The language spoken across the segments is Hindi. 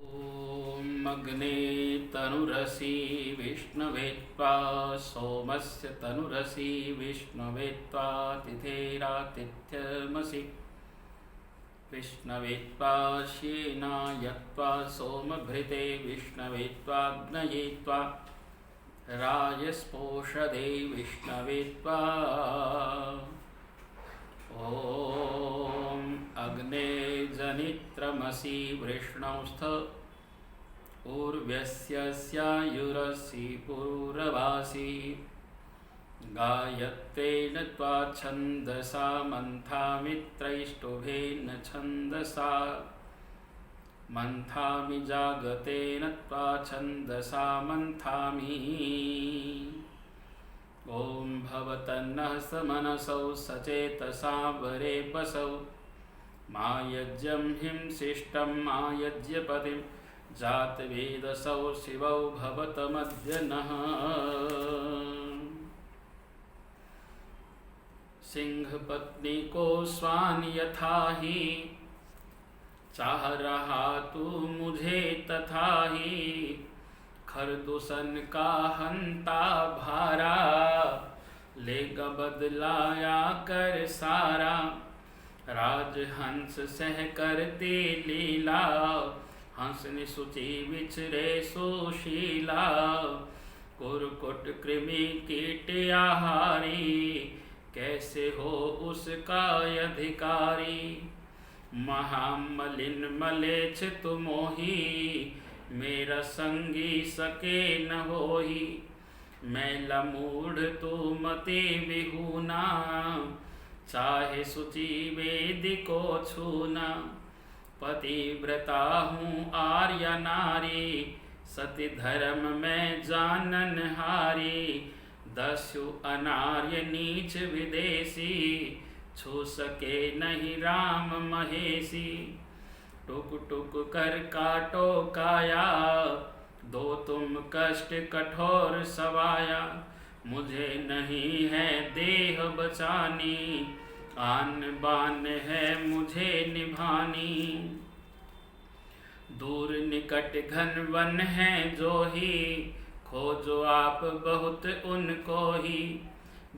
ॐ अग्ने तनुरसि विष्णवे त्वा सोमस्य तनुरसि विष्णवे त्वा तिथेरातिथ्यमसि विष्णवे त्वा श्येनाय त्वा सोमभृते विष्णवे त्वाग्नये त्वा राजस्पोषदे विष्णवे त्वा ॐ अग्ने जनित्रमसि वृष्णौस्थ ऊर्व्यस्यायुरसि पुरवासि गायत्रेण त्वा छन्दसा मन्थामित्रैष्टुभेन छन्दसा मन्थामि जागतेन त्वा छन्दसा मन्थामि ॐ भवतन्नः समनसौ सचेतसा वरेपसौ मायज्यं हिंसिष्टं मायज्यपतिं जातवेदसौ शिवौ भवतमद्य नः सिंहपत्नी को स्वान यथा ही चाह रहा तू मुझे तथा ही खरदूषण का हंता भारा लेगा बदलाया कर सारा राजहंस सह करते लीला हंस निशुचि विचरे सुशीला कुरकुट कृमि कीट आहारी कैसे हो उसका अधिकारी महामलिन मलेच्छ तुमोही मेरा संगी सके न होही मैला मूढ़ तू मति विहूना चाहे शुचि वेदी को छूना पतिव्रता हूँ आर्य नारी सती धर्म में जानन हारी दस्यु अनार्य नीच विदेशी छू सके नहीं राम महेशी टुक टुक कर काटो काया दो तुम कष्ट कठोर सवाया मुझे नहीं है देह बचानी आन बान है मुझे निभानी दूर निकट घन वन है जो ही खोजो आप बहुत उनको ही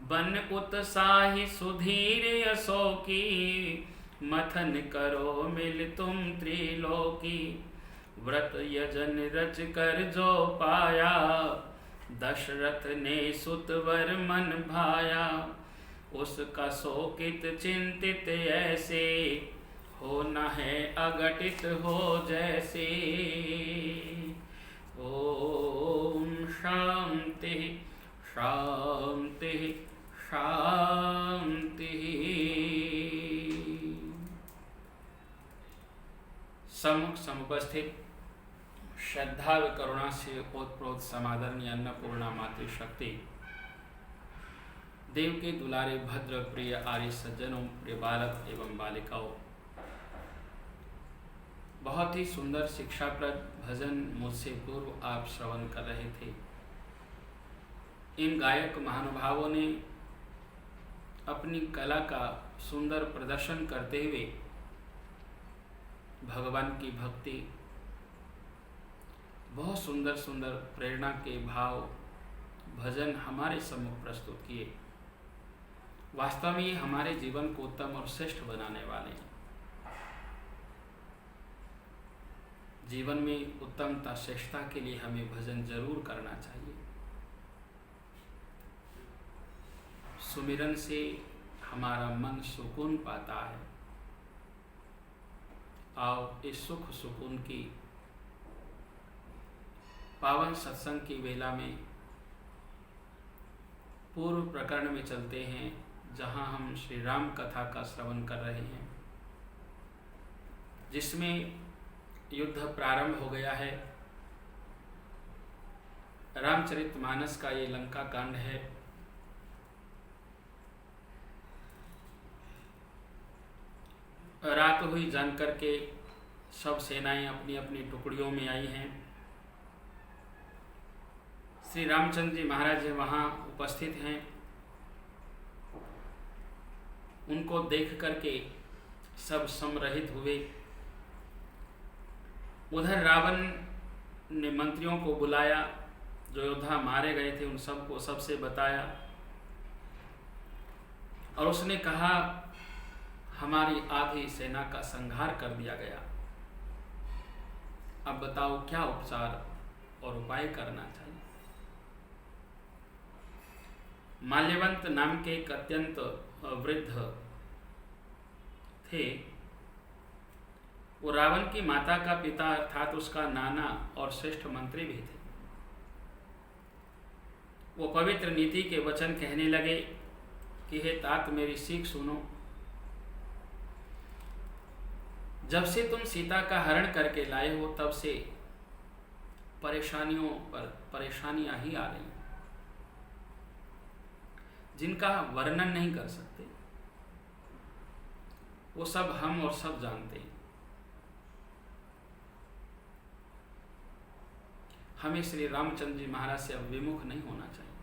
बन उत्साही सुधीर यशो की मथन करो मिल तुम त्रिलोकी व्रत यजन रच कर जो पाया दशरथ ने सुतवर मन भाया उसका शोकित चिंतित ऐसे होना है अघटित हो जैसे। ओम शांति शांति शांति। सम्मुख समुपस्थित श्रद्धा व करुणा से ओतप्रोत समादरणीय अन्नपूर्णा मातृशक्ति देव के दुलारे भद्र प्रिय आर्य सज्जनों प्रिय बालक एवं बालिकाओं, बहुत ही सुंदर शिक्षाप्रद भजन मुझसे पूर्व आप श्रवण कर रहे थे। इन गायक महानुभावों ने अपनी कला का सुंदर प्रदर्शन करते हुए भगवान की भक्ति, बहुत सुंदर सुंदर प्रेरणा के भाव भजन हमारे सम्मुख प्रस्तुत किए। वास्तव में ये हमारे जीवन को उत्तम और श्रेष्ठ बनाने वाले हैं। जीवन में उत्तमता श्रेष्ठता के लिए हमें भजन जरूर करना चाहिए। सुमिरन से हमारा मन सुकून पाता है। आओ इस सुख सुकून की पावन सत्संग की वेला में पूर्व प्रकरण में चलते हैं, जहां हम श्री राम कथा का श्रवण कर रहे हैं, जिसमें युद्ध प्रारंभ हो गया है। रामचरितमानस का ये लंका कांड है। रात हुई जानकर के सब सेनाएं अपनी अपनी टुकड़ियों में आई हैं। श्री रामचंद्र जी महाराज जी वहाँ उपस्थित हैं। उनको देख करके सब संरहित हुए। उधर रावण ने मंत्रियों को बुलाया, जो योद्धा मारे गए थे उन सबको सबसे बताया, और उसने कहा हमारी आधी सेना का संहार कर दिया गया, अब बताओ क्या उपचार और उपाय करना चाहिए। माल्यवंत नाम के एक अत्यंत वृद्ध थे, वो रावण की माता का पिता अर्थात उसका नाना और श्रेष्ठ मंत्री भी थे। वो पवित्र नीति के वचन कहने लगे कि हे तात मेरी सीख सुनो, जब से तुम सीता का हरण करके लाए हो तब से परेशानियों पर परेशानियां ही आ रही, जिनका वर्णन नहीं कर सकते, वो सब हम और सब जानते हैं। हमें श्री रामचंद्र जी महाराज से अब विमुख नहीं होना चाहिए।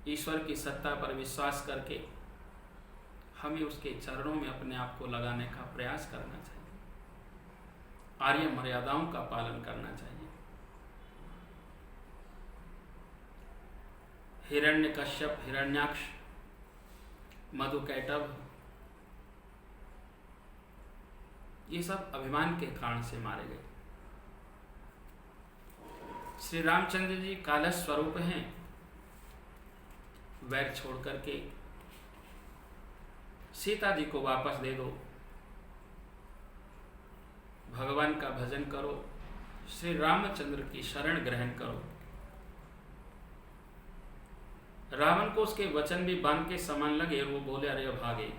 ईश्वर की सत्ता पर विश्वास करके हमें उसके चरणों में अपने आप को लगाने का प्रयास करना चाहिए, आर्य मर्यादाओं का पालन करना चाहिए। हिरण्यकश्यप, हिरण्याक्ष, मधुकैटभ, ये सब अभिमान के कारण से मारे गए। श्री रामचंद्र जी काल स्वरूप हैं, वैर छोड़ करके सीता जी को वापस दे दो, भगवान का भजन करो, श्री रामचंद्र की शरण ग्रहण करो। रावण को उसके वचन भी बांध के समान लगे और वो बोले अरे भागे,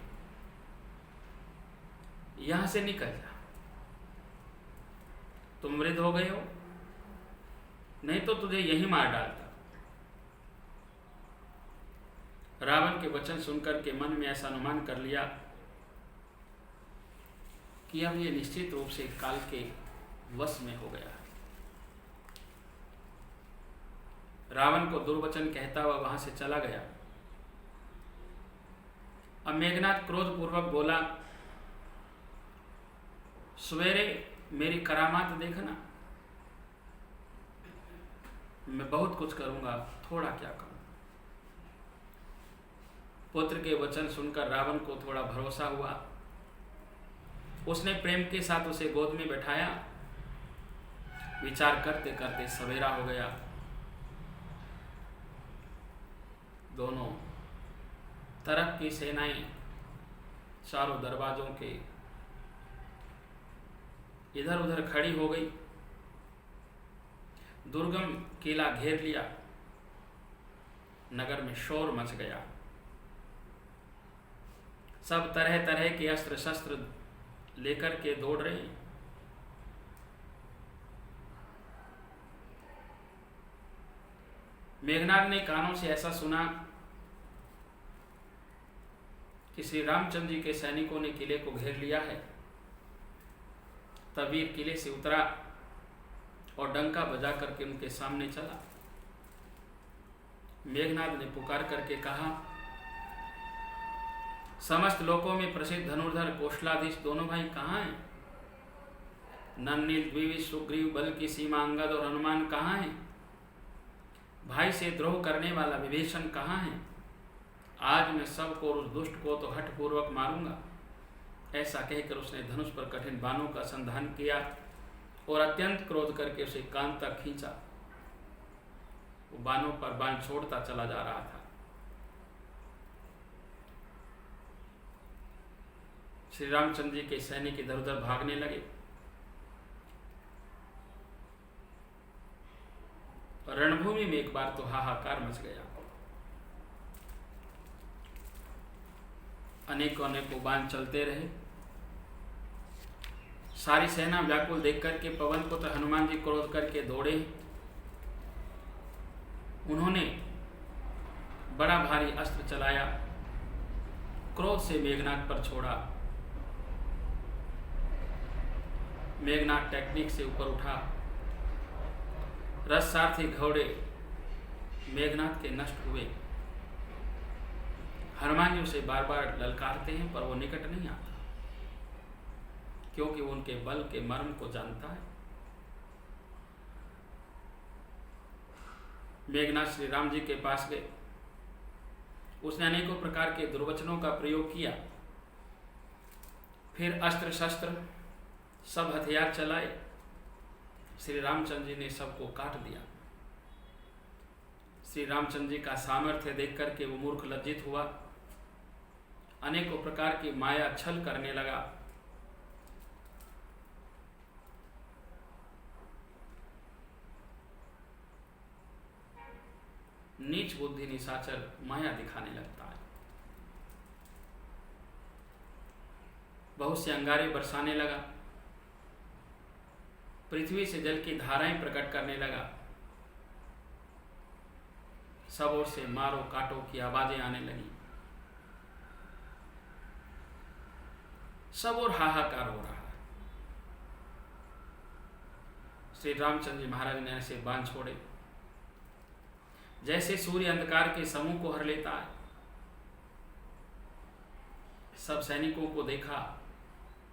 यहां से निकल जा, तुम वृद्ध हो गए हो, नहीं तो तुझे यही मार डालता। रावण के वचन सुनकर के मन में ऐसा अनुमान कर लिया कि अब ये निश्चित रूप से काल के वश में हो गया है। रावण को दुर्वचन कहता हुआ वहां से चला गया। अब मेघनाथ क्रोध पूर्वक बोला, सवेरे मेरी करामात देखना, मैं बहुत कुछ करूंगा, थोड़ा क्या करूं। पुत्र के वचन सुनकर रावण को थोड़ा भरोसा हुआ, उसने प्रेम के साथ उसे गोद में बैठाया। विचार करते करते सवेरा हो गया। दोनों तरफ की सेनाएं चारों दरवाजों के इधर उधर खड़ी हो गई। दुर्गम किला घेर लिया, नगर में शोर मच गया। सब तरह तरह के अस्त्र शस्त्र लेकर के दौड़ रहे हैं। मेघनाथ ने कानों से ऐसा सुना कि श्री रामचंद्र जी के सैनिकों ने किले को घेर लिया है। तब वीर किले से उतरा और डंका बजा करके उनके सामने चला। मेघनाथ ने पुकार करके कहा, समस्त लोकों में प्रसिद्ध धनुर्धर कौशलाधीश दोनों भाई कहाँ हैं? नन्नील, द्विविश, सुग्रीव, बल की सीमा अंगद और हनुमान कहाँ हैं? भाई से द्रोह करने वाला विभीषण कहाँ है? आज मैं सबको और उस दुष्ट को तो हठ पूर्वक मारूंगा। ऐसा कहकर उसने धनुष पर कठिन बाणों का संधान किया और अत्यंत क्रोध करके उसे कान तक खींचा। वो बाणों पर बाण छोड़ता चला जा रहा था। श्री रामचंद्र जी के सैनिक इधर उधर भागने लगे। रणभूमि में एक बार तो हाहाकार मच गया। अनेकों अनेकों बाण चलते रहे। सारी सेना व्याकुल देख करके पवन पुत्र हनुमान जी क्रोध करके दौड़े। उन्होंने बड़ा भारी अस्त्र चलाया, क्रोध से मेघनाथ पर छोड़ा। मेघनाथ टेक्निक से ऊपर उठा। रथ सारथी घोड़े मेघनाथ के नष्ट हुए। हनुमान जी उसे बार बार ललकारते हैं पर वो निकट नहीं आता। क्योंकि वो उनके बल के मर्म को जानता है। मेघनाथ श्री राम जी के पास गए, उसने अनेकों प्रकार के दुर्वचनों का प्रयोग किया, फिर अस्त्र शस्त्र सब हथियार चलाए, श्री रामचंद्र जी ने सबको काट दिया। श्री रामचंद्र जी का सामर्थ्य देख करके वो मूर्ख लज्जित हुआ, अनेकों प्रकार की माया छल करने लगा। नीच बुद्धि निशाचर माया दिखाने लगता है, बहुत से अंगारे बरसाने लगा, पृथ्वी से जल की धाराएं प्रकट करने लगा, सब ओर से मारो काटो की आवाजें आने लगी, सब ओर हाहाकार हो रहा है। श्री रामचंद्र जी महाराज ने ऐसे बाण छोड़े जैसे सूर्य अंधकार के समूह को हर लेता है। सब सैनिकों को देखा,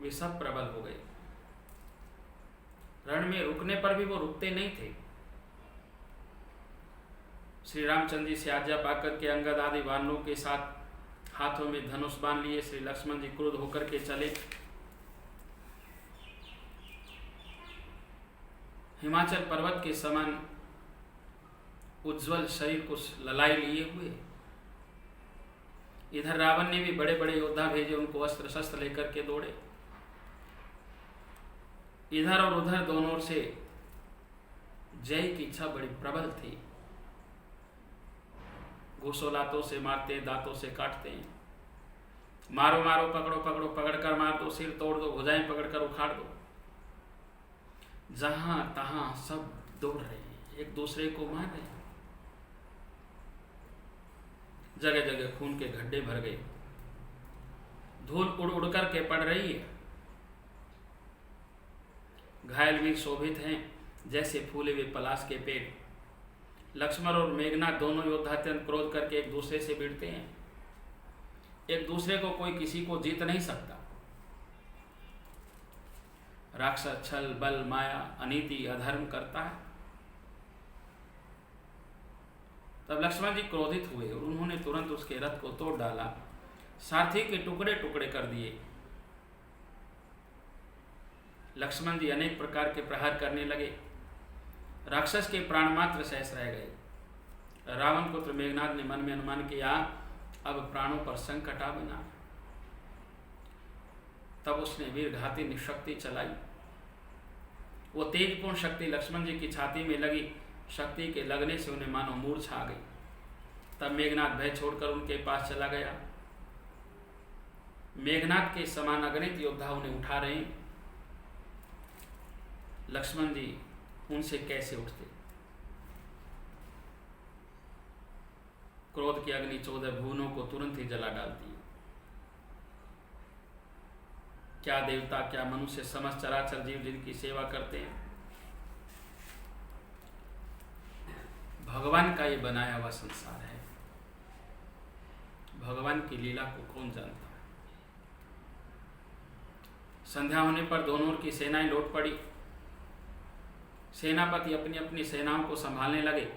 वे सब प्रबल हो गए, रण में रुकने पर भी वो रुकते नहीं थे। श्री रामचंद्र जी से आज्ञा पाकर के अंगद आदि वानरों के साथ हाथों में धनुष बांध लिए श्री लक्ष्मण जी क्रुद्ध होकर के चले। हिमाचल पर्वत के समान उज्जवल शरीर को ललाई लिए हुए, इधर रावण ने भी बड़े बड़े योद्धा भेजे, उनको अस्त्र शस्त्र लेकर के दौड़े। इधर और उधर दोनों ओर से जय की इच्छा बड़ी प्रबल थी। घूसो लातों से मारते, दांतों से काटते हैं, मारो मारो पकड़ो पकड़ो, पकड़कर मार दो, सिर तोड़ दो, भुजाएं पकड़कर उखाड़ दो। जहां तहां सब दौड़ रहे हैं, एक दूसरे को मार रहे हैं, जगह जगह खून के गड्ढे भर गए, धूल उड़ उड़ करके पड़ रही है। घायल भी शोभित हैं जैसे फूले हुए पलाश के पेड़। लक्ष्मण और मेघनाथ दोनों योद्धा अत्यंत क्रोध करके एक दूसरे से भिड़ते हैं, एक दूसरे को कोई किसी को जीत नहीं सकता। राक्षस छल बल माया अनीति अधर्म करता है। तब लक्ष्मण जी क्रोधित हुए और उन्होंने तुरंत उसके रथ को तोड़ डाला, सारथी के टुकड़े टुकड़े कर दिए। लक्ष्मण जी अनेक प्रकार के प्रहार करने लगे, राक्षस के प्राण मात्र शेष रह गए। रावण पुत्र मेघनाथ ने मन में अनुमान किया, अब प्राणों पर संकट आ बना। तब उसने वीर घाती निशक्ति चलाई। वो तेजपूर्ण शक्ति लक्ष्मण जी की छाती में लगी, शक्ति के लगने से उन्हें मानो मूर्छा आ गई। तब मेघनाथ भय छोड़कर उनके पास चला गया। मेघनाथ के समान अगणित योद्धा उन्हें उठा रहे हैं, लक्ष्मण जी उनसे कैसे उठते। क्रोध की अग्नि 14 भुवनों को तुरंत ही जला डालती है। क्या देवता क्या मनुष्य समस्त चराचर जीव जिनकी सेवा करते हैं, भगवान का ये बनाया हुआ संसार है। भगवान की लीला को कौन जानता है। संध्या होने पर दोनों ओर की सेनाएं लौट पड़ी। सेनापति अपनी अपनी सेनाओं को संभालने लगे।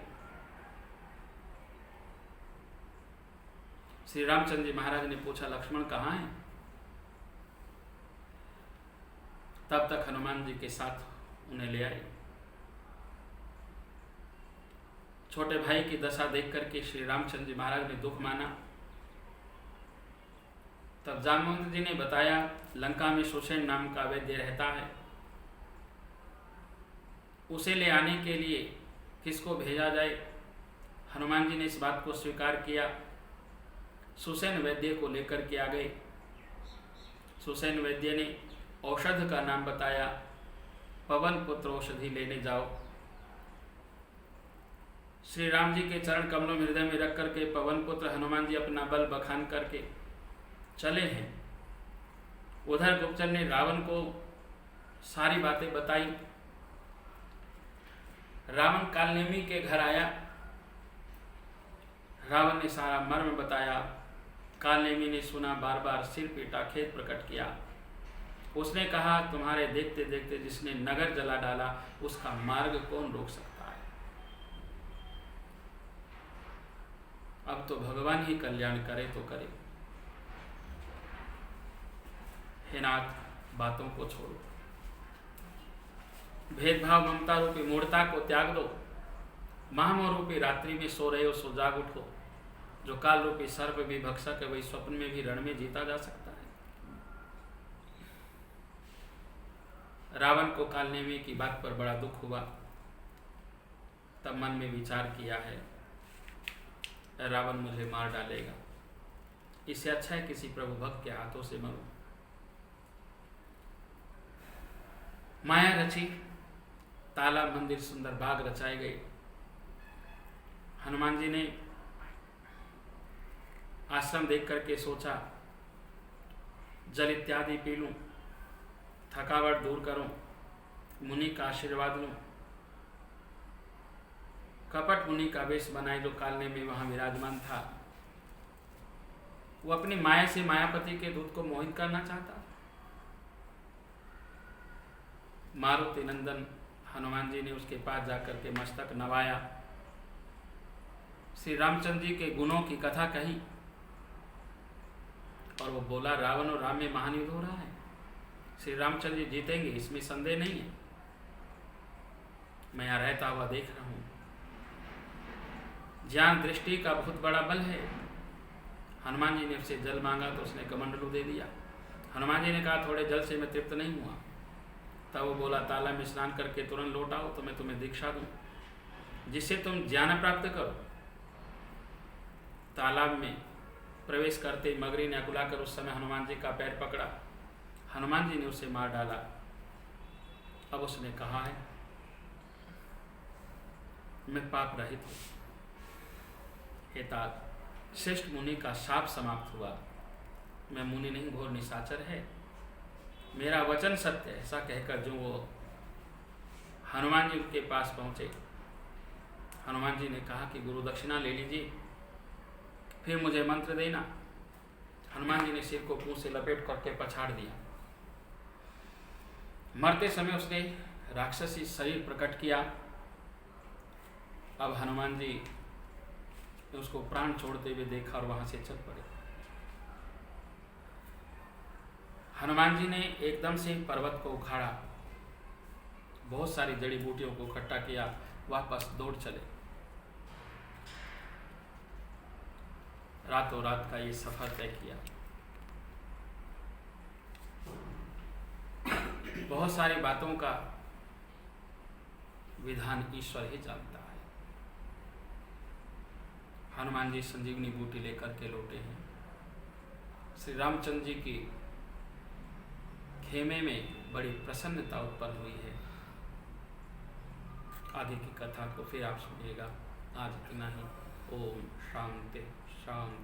श्री रामचंद्र जी महाराज ने पूछा, लक्ष्मण कहाँ हैं? तब तक हनुमान जी के साथ उन्हें ले आए। छोटे भाई की दशा देख करके श्री रामचंद्र जी महाराज ने दुख माना। तब जामवंत जी ने बताया, लंका में सुषेण नाम का वैद्य रहता है, उसे ले आने के लिए किसको भेजा जाए। हनुमान जी ने इस बात को स्वीकार किया, सुषेण वैद्य को लेकर के आ गए। सुषेण वैद्य ने औषध का नाम बताया, पवन पुत्र औषधि लेने जाओ। श्री राम जी के चरण कमलों में हृदय में रख करके पवन पुत्र हनुमान जी अपना बल बखान करके चले हैं। उधर गुप्तचर ने रावण को सारी बातें बताई। रावण कालनेमी के घर आया, रावण ने सारा मर्म बताया। कालनेमी ने सुना, बार बार सिर पीटा, खेद प्रकट किया। उसने कहा, तुम्हारे देखते देखते जिसने नगर जला डाला उसका मार्ग कौन रोक सकता है। अब तो भगवान ही कल्याण करे तो करे। हे नाथ, बातों को छोड़ो, भेदभाव ममता रूपी मूढ़ता को त्याग दो। महामोह रूपी रात्रि में सो रहे हो सो जाग उठो। जो काल रूपी सर्प भी भक्षक है, वही स्वप्न में भी रण में जीता जा सकता है। रावण को कालनेमी की बात पर बड़ा दुख हुआ। तब मन में विचार किया है, रावण मुझे मार डालेगा, इससे अच्छा है किसी प्रभु भक्त के हाथों से मरूं। माया रची, तालाब, मंदिर, सुंदर बाग रचाए गए। हनुमान जी ने आश्रम देख करके सोचा, जल इत्यादि पी लूं, थकावट दूर करूं, मुनि का आशीर्वाद लूं। कपट मुनि का वेश बनाए जो कालने में वहां विराजमान था। वो अपनी माया से मायापति के दूत को मोहित करना चाहता। मारुति नंदन हनुमान जी ने उसके पास जाकर के मस्तक नवाया, श्री रामचंद्र जी के गुणों की कथा कही और वो बोला, रावण और राम में महान युद्ध हो रहा है, श्री रामचंद्र जी जीतेंगे, इसमें संदेह नहीं है। मैं यहाँ रहता हुआ देख रहा हूँ। ज्ञान दृष्टि का बहुत बड़ा बल है। हनुमान जी ने उससे जल मांगा तो उसने कमंडलू दे दिया। हनुमान जी ने कहा, थोड़े जल से मैं तृप्त नहीं हुआ। तब वो बोला, तालाब में स्नान करके तुरंत लौट आओ तो मैं तुम्हें दीक्षा दूं, जिससे तुम ज्ञान प्राप्त करो। तालाब में प्रवेश करते मगरी ने अकुलाकर उस समय हनुमान जी का पैर पकड़ा। हनुमान जी ने उसे मार डाला। अब उसने कहा है, मैं पाप रहित हूं। हे तात, श्रेष्ठ मुनि का शाप समाप्त हुआ। मैं मुनि नहीं, घोर निशाचर है, मेरा वचन सत्य है। ऐसा कहकर जो वो हनुमान जी के पास पहुंचे, हनुमान जी ने कहा कि गुरु दक्षिणा ले लीजिए, फिर मुझे मंत्र देना। हनुमान जी ने सिर को मुंह से लपेट करके पछाड़ दिया। मरते समय उसने राक्षसी शरीर प्रकट किया। अब हनुमान जी ने उसको प्राण छोड़ते हुए देखा और वहां से चल पड़े। हनुमान जी ने एकदम से पर्वत को उखाड़ा, बहुत सारी जड़ी बूटियों को इकट्ठा किया, वापस दौड़ चले। रातों रात का ये सफर तय किया। बहुत सारी बातों का विधान ईश्वर ही जानता है। हनुमान जी संजीवनी बूटी लेकर के लौटे हैं। श्री रामचंद्र जी की खेमे में बड़ी प्रसन्नता उत्पन्न हुई है। आगे की कथा को फिर आप सुनिएगा। आज इतना ही। ओम शांति शांति।